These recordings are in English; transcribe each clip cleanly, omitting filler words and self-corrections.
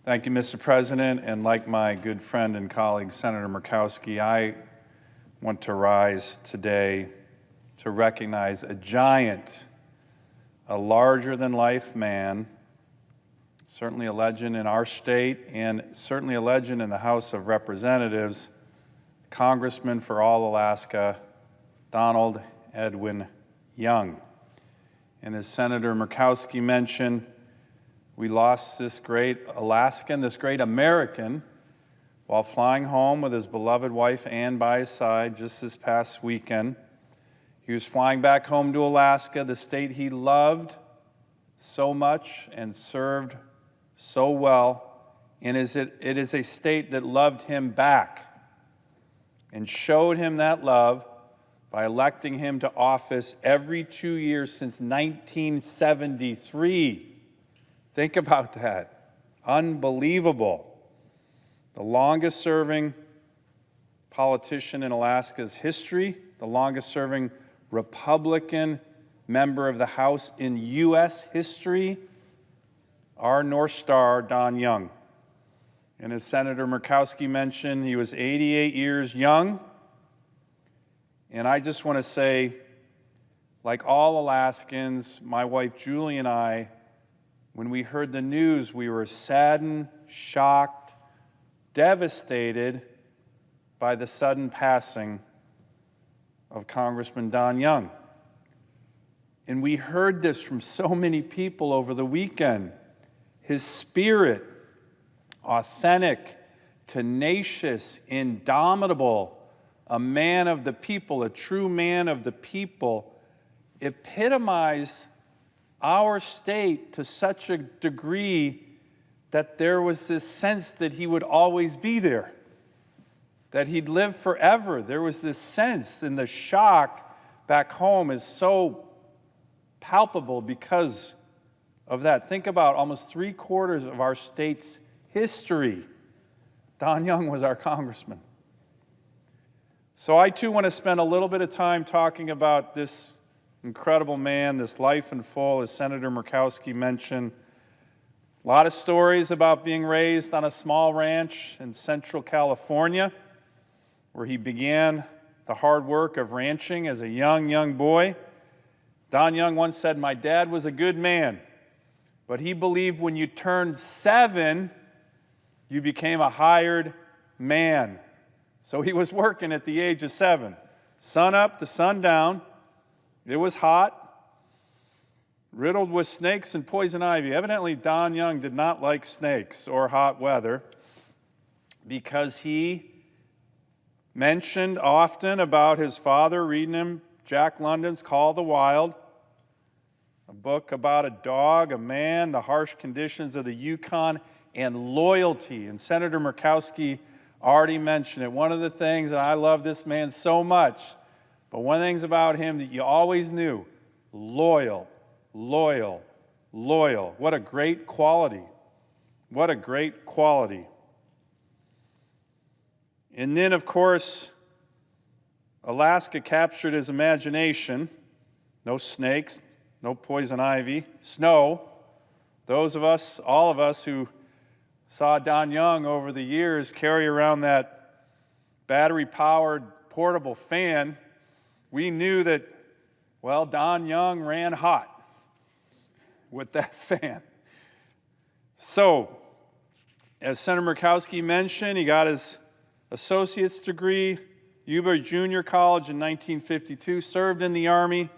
Thank you, Mr. President. And like my good friend and colleague, Senator Murkowski, I want to rise today to recognize a giant, a larger-than-life man, certainly a legend in our state and certainly a legend in the House of Representatives, Congressman for all Alaska, Donald Edwin Young. And as Senator Murkowski mentioned, we lost this great Alaskan, this great American, while flying home with his beloved wife Ann by his side just this past weekend. He was flying back home to Alaska, the state he loved so much and served so well, and it is a state that loved him back and showed him that love by electing him to office every 2 years since 1973. Think about that. Unbelievable. The longest-serving politician in Alaska's history, the longest-serving Republican member of the House in U.S. history, our North Star, Don Young. And as Senator Murkowski mentioned, he was 88 years young. And I just want to say, like all Alaskans, my wife Julie and I, when we heard the news, we were saddened, shocked, devastated by the sudden passing of Congressman Don Young. And we heard this from so many people over the weekend. His spirit, authentic, tenacious, indomitable, a man of the people, a true man of the people, epitomized our state to such a degree that there was this sense that he would always be there, that he'd live forever. There was this sense, and the shock back home is so palpable because of that. Think about almost 3/4 of our state's history. Don Young was our congressman. So I too want to spend a little bit of time talking about this incredible man, this life in full, as Senator Murkowski mentioned. A lot of stories about being raised on a small ranch in Central California, where he began the hard work of ranching as a young boy. Don Young once said, "My dad was a good man, but he believed when you turned 7, you became a hired man." So he was working at the age of 7, sun up to sundown. It was hot, riddled with snakes and poison ivy. Evidently, Don Young did not like snakes or hot weather, because he mentioned often about his father reading him Jack London's Call of the Wild, a book about a dog, a man, the harsh conditions of the Yukon, and loyalty. And Senator Murkowski already mentioned it. One of the things, and I love this man so much, but one of the things about him that you always knew, loyal, loyal, loyal. What a great quality. What a great quality. And then, of course, Alaska captured his imagination. No snakes, no poison ivy, snow. Those of us, all of us who saw Don Young over the years carry around that battery-powered portable fan, we knew that, well, Don Young ran hot with that fan. So, as Senator Murkowski mentioned, he got his associate's degree, Yuba Junior College in 1952, served in the Army.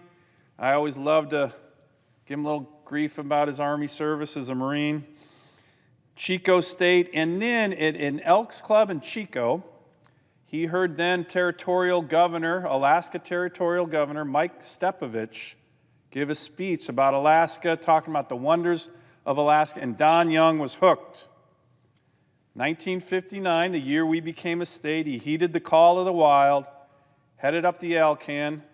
I always loved to give him a little grief about his Army service as a Marine. Chico State, and then in Elks Club in Chico, he heard then Territorial Governor, Alaska Territorial Governor Mike Stepovich give a speech about Alaska, talking about the wonders of Alaska, and Don Young was hooked. 1959, the year we became a state, he heeded the call of the wild, headed up the Alcan,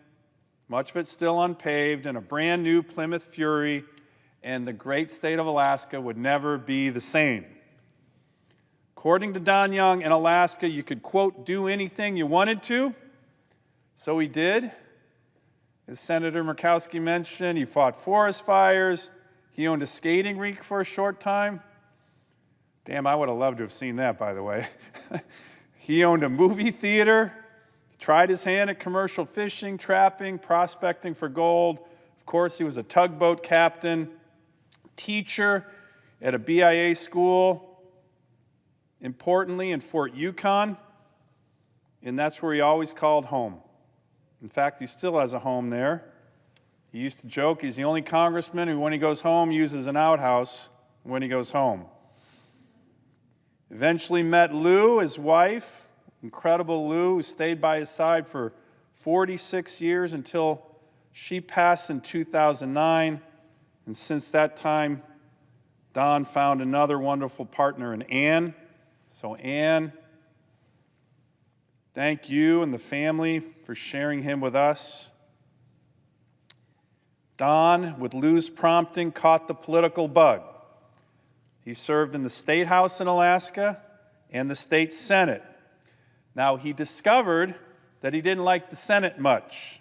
much of it still unpaved, in a brand new Plymouth Fury, and the great state of Alaska would never be the same. According to Don Young, in Alaska, you could, quote, do anything you wanted to. So he did. As Senator Murkowski mentioned, he fought forest fires. He owned a skating rink for a short time. Damn, I would have loved to have seen that, by the way. He owned a movie theater, tried his hand at commercial fishing, trapping, prospecting for gold. Of course, he was a tugboat captain, teacher at a BIA school, importantly in Fort Yukon, and that's where he always called home. In fact, he still has a home there. He used to joke he's the only congressman who, when he goes home, uses an outhouse when he goes home. Eventually met Lou, his wife, incredible Lou, who stayed by his side for 46 years until she passed in 2009. And since that time, Don found another wonderful partner in Ann. So Ann, thank you and the family for sharing him with us. Don, with Lou's prompting, caught the political bug. He served in the State House in Alaska and the State Senate. Now, he discovered that he didn't like the Senate much.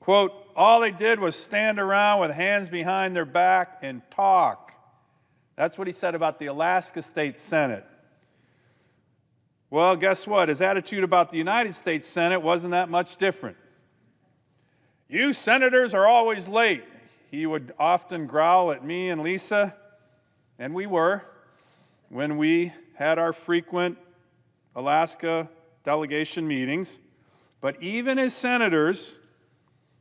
Quote, all they did was stand around with hands behind their back and talk. That's what he said about the Alaska State Senate. Well, guess what? His attitude about the United States Senate wasn't that much different. You senators are always late. He would often growl at me and Lisa, and we were, when we had our frequent Alaska delegation meetings. But even as senators,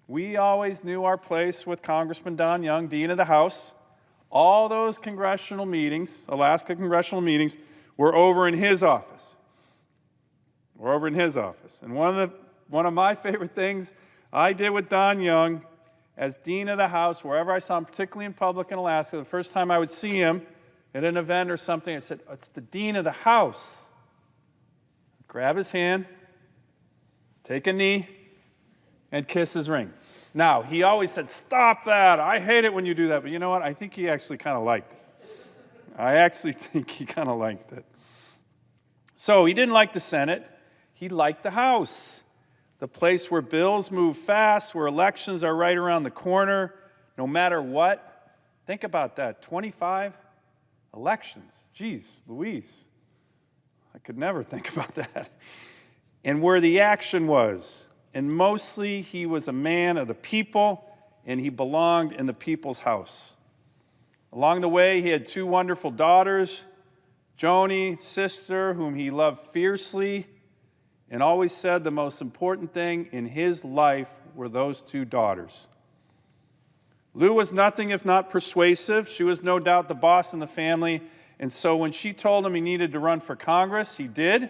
we always knew our place with Congressman Don Young, Dean of the House. All those congressional meetings, Alaska congressional meetings, were over in his office. We're over in his office. And one of my favorite things I did with Don Young as Dean of the House, wherever I saw him, particularly in public in Alaska, the first time I would see him at an event or something, I said, it's the Dean of the House. I'd grab his hand, take a knee, and kiss his ring. Now, he always said, stop that. I hate it when you do that. But you know what? I think he actually kind of liked it. I actually think he kind of liked it. So he didn't like the Senate. He liked the House, the place where bills move fast, where elections are right around the corner, no matter what. Think about that, 25 elections. Geez, Louise, I could never think about that. And where the action was. And mostly he was a man of the people, and he belonged in the people's house. Along the way, he had two wonderful daughters, Joni, sister, whom he loved fiercely, and always said the most important thing in his life were those two daughters. Lou was nothing if not persuasive. She was no doubt the boss in the family, and so when she told him he needed to run for Congress, he did.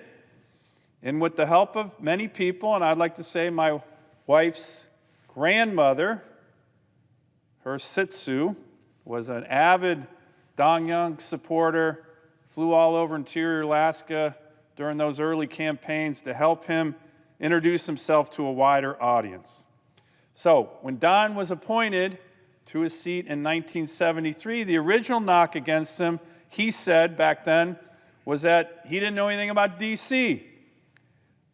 And with the help of many people, and I'd like to say my wife's grandmother, her Sitsu, was an avid Don Young supporter, flew all over interior Alaska during those early campaigns to help him introduce himself to a wider audience. So when Don was appointed to his seat in 1973, the original knock against him, he said back then, was that he didn't know anything about D.C.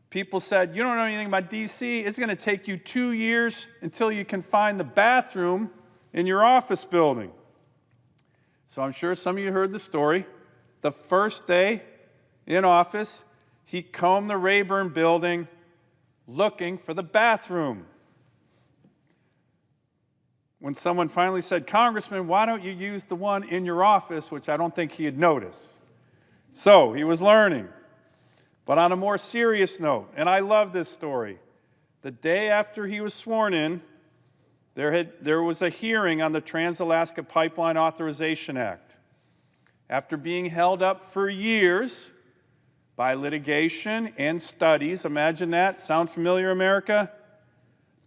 People said, you don't know anything about D.C., it's going to take you 2 years until you can find the bathroom in your office building. So I'm sure some of you heard the story. The first day in office, he combed the Rayburn building looking for the bathroom. When someone finally said, Congressman, why don't you use the one in your office, which I don't think he had noticed. So he was learning. But on a more serious note, and I love this story, the day after he was sworn in, there was a hearing on the Trans-Alaska Pipeline Authorization Act. After being held up for years by litigation and studies, imagine that, sound familiar, America?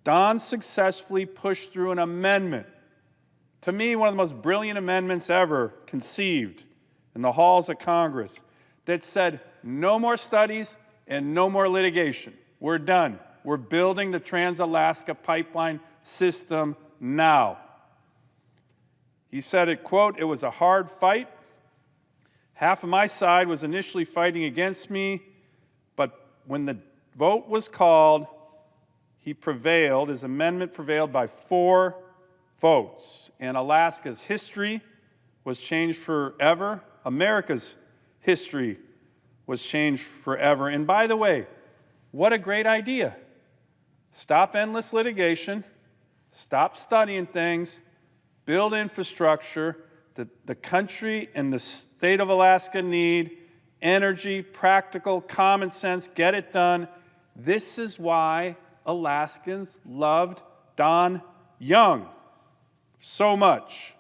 Don successfully pushed through an amendment, to me one of the most brilliant amendments ever conceived in the halls of Congress, that said no more studies and no more litigation. We're done. We're building the Trans-Alaska Pipeline system now. He said it, quote, it was a hard fight. Half of my side was initially fighting against me, but when the vote was called, he prevailed. His amendment prevailed by 4 votes. And Alaska's history was changed forever. America's history was changed forever. And by the way, what a great idea. Stop endless litigation, stop studying things, build infrastructure that the country and the state of Alaska need, energy, practical, common sense, get it done. This is why Alaskans loved Don Young so much.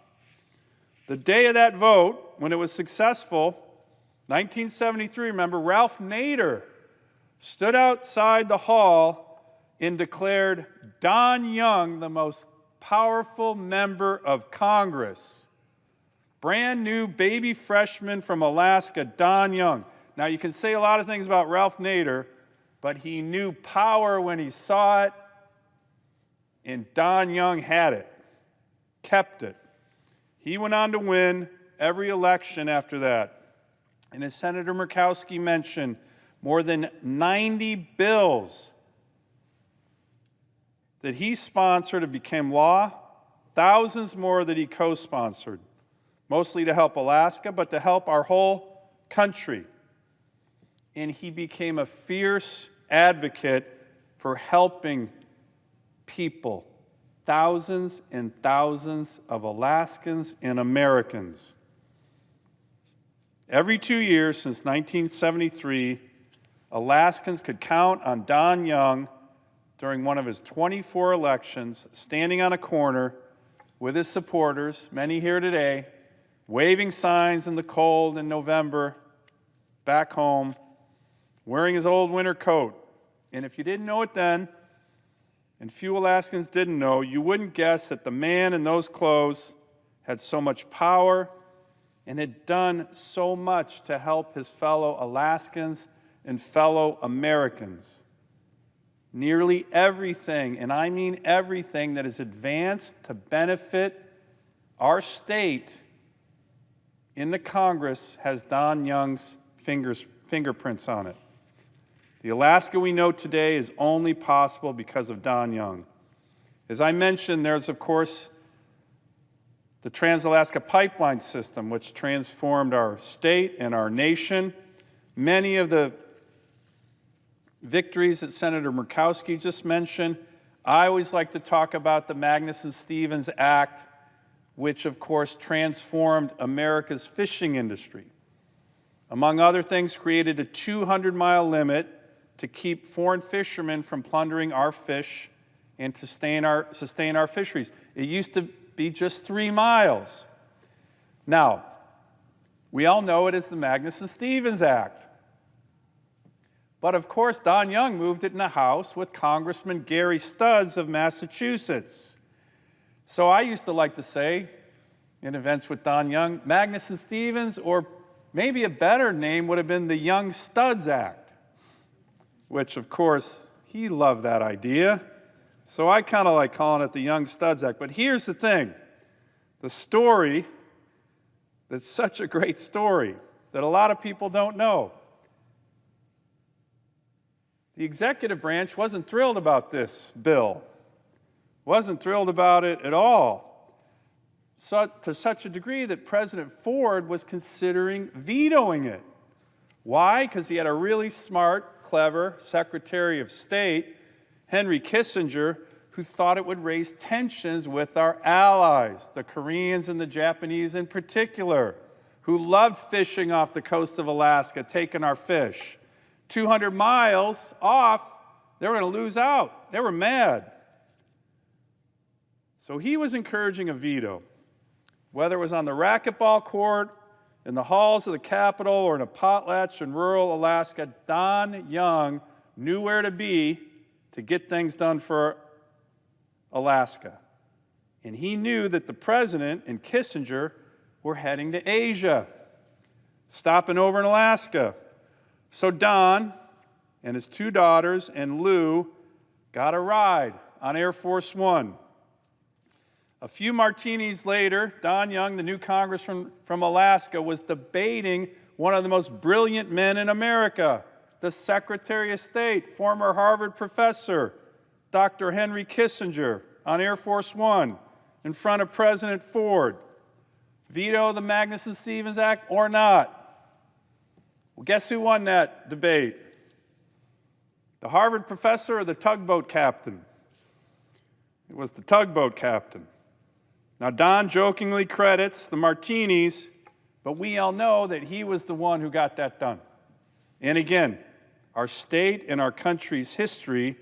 The day of that vote, when it was successful, 1973, remember, Ralph Nader stood outside the hall and declared Don Young the most powerful member of Congress. Brand new baby freshman from Alaska, Don Young. Now, you can say a lot of things about Ralph Nader, but he knew power when he saw it, and Don Young had it, kept it. He went on to win every election after that. And as Senator Murkowski mentioned, more than 90 bills that he sponsored have become law, thousands more that he co-sponsored, mostly to help Alaska, but to help our whole country. And he became a fierce advocate for helping people, thousands and thousands of Alaskans and Americans. Every 2 years since 1973, Alaskans could count on Don Young during one of his 24 elections, standing on a corner with his supporters, many here today, waving signs in the cold in November, back home, wearing his old winter coat. And if you didn't know it then, and few Alaskans didn't know, you wouldn't guess that the man in those clothes had so much power and had done so much to help his fellow Alaskans and fellow Americans. Nearly everything, and I mean everything, that is advanced to benefit our state in the Congress has Don Young's fingerprints on it. The Alaska we know today is only possible because of Don Young. As I mentioned, there's, of course, the Trans-Alaska Pipeline System, which transformed our state and our nation. Many of the victories that Senator Murkowski just mentioned, I always like to talk about the Magnuson-Stevens Act, which, of course, transformed America's fishing industry. Among other things, created a 200-mile limit to keep foreign fishermen from plundering our fish and to sustain our fisheries. It used to be just 3 miles. Now, we all know it as the Magnuson-Stevens Act. But of course, Don Young moved it in the House with Congressman Gary Studs of Massachusetts. So I used to like to say, in events with Don Young, Magnuson-Stevens, or maybe a better name would have been the Young-Studs Act, which, of course, he loved that idea. So I kind of like calling it the Young-Studs Act. But here's the thing. The story that's such a great story that a lot of people don't know. The executive branch wasn't thrilled about this bill. Wasn't thrilled about it at all. To such a degree that President Ford was considering vetoing it. Why? Because he had a really smart, clever Secretary of State, Henry Kissinger, who thought it would raise tensions with our allies, the Koreans and the Japanese in particular, who loved fishing off the coast of Alaska, taking our fish. 200 miles off, they were going to lose out. They were mad. So he was encouraging a veto. Whether it was on the racquetball court, in the halls of the Capitol, or in a potlatch in rural Alaska, Don Young knew where to be to get things done for Alaska. And he knew that the president and Kissinger were heading to Asia, stopping over in Alaska. So Don and his 2 daughters and Lou got a ride on Air Force One. A few martinis later, Don Young, the new congressman from Alaska, was debating one of the most brilliant men in America, the Secretary of State, former Harvard professor, Dr. Henry Kissinger, on Air Force One in front of President Ford. Veto the Magnuson-Stevens Act or not? Well, guess who won that debate? The Harvard professor or the tugboat captain? It was the tugboat captain. Now, Don jokingly credits the martinis, but we all know that he was the one who got that done. And again, our state and our country's history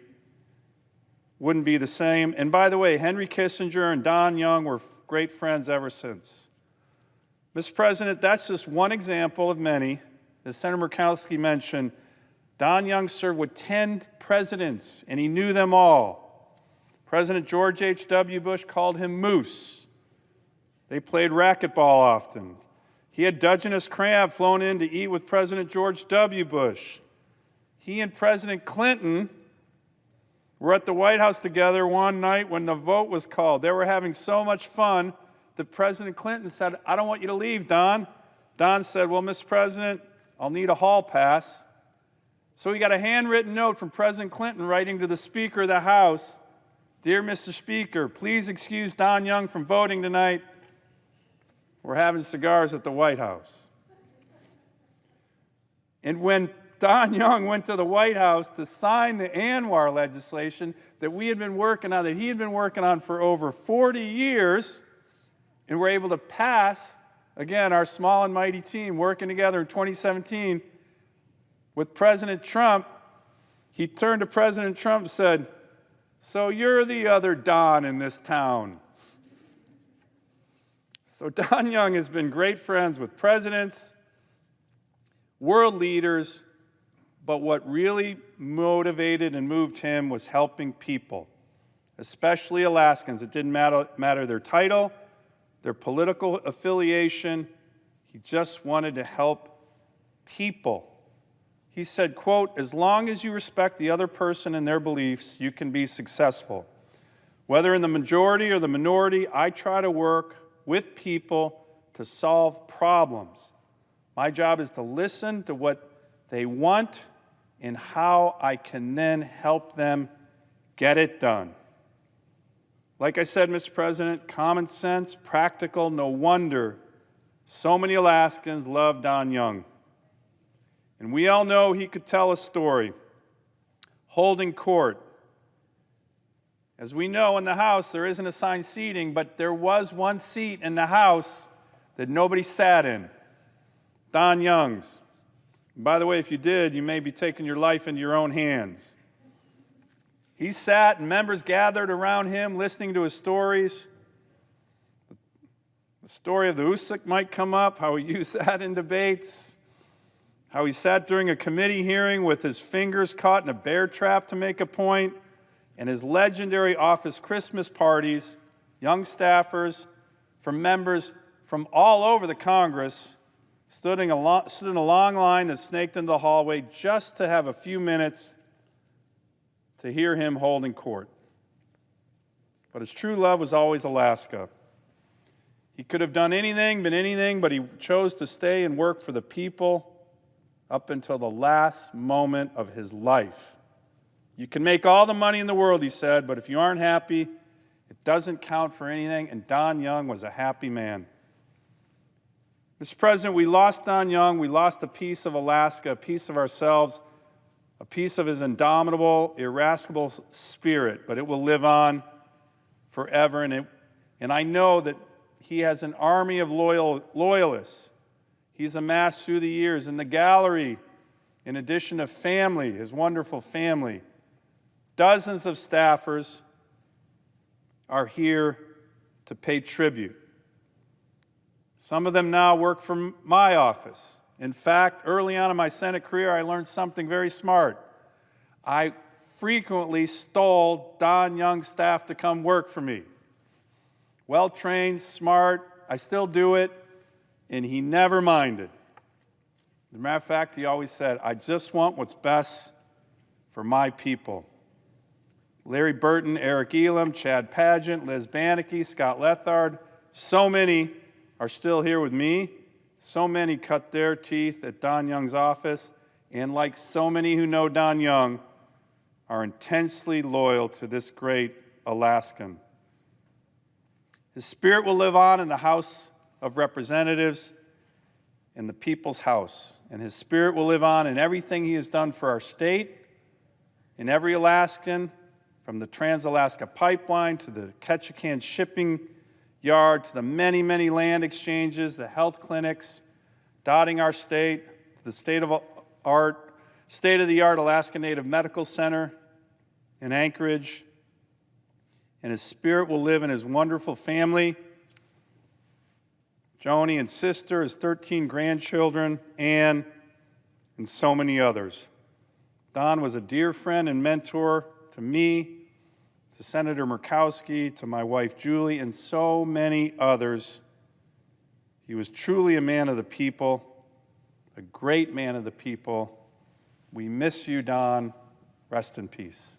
wouldn't be the same. And by the way, Henry Kissinger and Don Young were great friends ever since. Mr. President, that's just one example of many. As Senator Murkowski mentioned, Don Young served with 10 presidents, and he knew them all. President George H.W. Bush called him Moose. They played racquetball often. He had Dungeness crab flown in to eat with President George W. Bush. He and President Clinton were at the White House together one night when the vote was called. They were having so much fun that President Clinton said, "I don't want you to leave, Don." Don said, "Well, Mr. President, I'll need a hall pass." So he got a handwritten note from President Clinton writing to the Speaker of the House, "Dear Mr. Speaker, please excuse Don Young from voting tonight. We're having cigars at the White House." And when Don Young went to the White House to sign the ANWR legislation that we had been working on, that he had been working on for over 40 years, and were able to pass, again, our small and mighty team working together in 2017 with President Trump, he turned to President Trump and said, "So you're the other Don in this town." So Don Young has been great friends with presidents, world leaders, but what really motivated and moved him was helping people, especially Alaskans. It didn't matter their title, their political affiliation. He just wanted to help people. He said, quote, "As long as you respect the other person and their beliefs, you can be successful. Whether in the majority or the minority, I try to work with people to solve problems. My job is to listen to what they want and how I can then help them get it done." Like I said, Mr. President, common sense, practical, no wonder so many Alaskans love Don Young. And we all know he could tell a story, holding court. As we know, in the House, there isn't assigned seating, but there was one seat in the House that nobody sat in, Don Young's. And by the way, if you did, you may be taking your life into your own hands. He sat, and members gathered around him, listening to his stories. The story of the Usik might come up, how he used that in debates, how he sat during a committee hearing with his fingers caught in a bear trap to make a point, and his legendary office Christmas parties, young staffers from members from all over the Congress stood in a long line that snaked into the hallway just to have a few minutes to hear him holding court. But his true love was always Alaska. He could have done anything, been anything, but he chose to stay and work for the people up until the last moment of his life. You can make all the money in the world, he said, but if you aren't happy, it doesn't count for anything, and Don Young was a happy man. Mr. President, we lost Don Young, we lost a piece of Alaska, a piece of ourselves, a piece of his indomitable, irascible spirit, but it will live on forever, and I know that he has an army of loyalists he's amassed through the years in the gallery, in addition to family, his wonderful family. Dozens of staffers are here to pay tribute. Some of them now work for my office. In fact, early on in my Senate career, I learned something very smart. I frequently stole Don Young's staff to come work for me. Well-trained, smart, I still do it, and he never minded. As a matter of fact, he always said, "I just want what's best for my people." Larry Burton, Eric Elam, Chad Padgett, Liz Bannicky, Scott Lethard, so many are still here with me. So many cut their teeth at Don Young's office, and like so many who know Don Young, are intensely loyal to this great Alaskan. His spirit will live on in the House of Representatives, in the people's house, and his spirit will live on in everything he has done for our state, in every Alaskan, from the Trans-Alaska Pipeline to the Ketchikan shipping yard to the many, many land exchanges, the health clinics dotting our state, the state-of-the-art Alaska Native Medical Center in Anchorage. And his spirit will live in his wonderful family, Joni and sister, his 13 grandchildren, Ann, and so many others. Don was a dear friend and mentor to me, to Senator Murkowski, to my wife Julie, and so many others. He was truly a man of the people, a great man of the people. We miss you, Don. Rest in peace.